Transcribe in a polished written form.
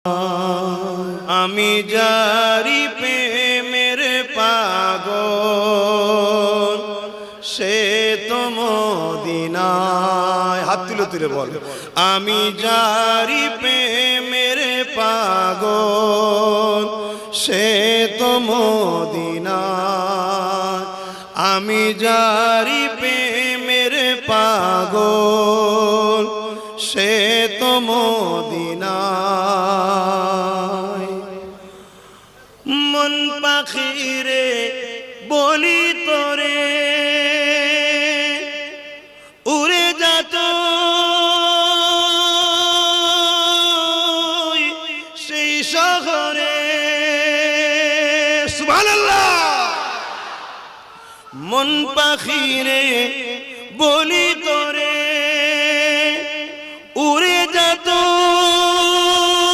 আমি যারি প্রেমের পাগল সে তো মদিনায়। হাত তুলে তুলে বল, আমি যারি প্রেমের পাগল সে তো মদিনায়। আমি যারি প্রেমের পাগল সে তো মদিনায়। মন পাখিরে বলি তোরে উড়ে যাত সেই শহরে। সুবহানাল্লাহ। মন পাখিরে বলি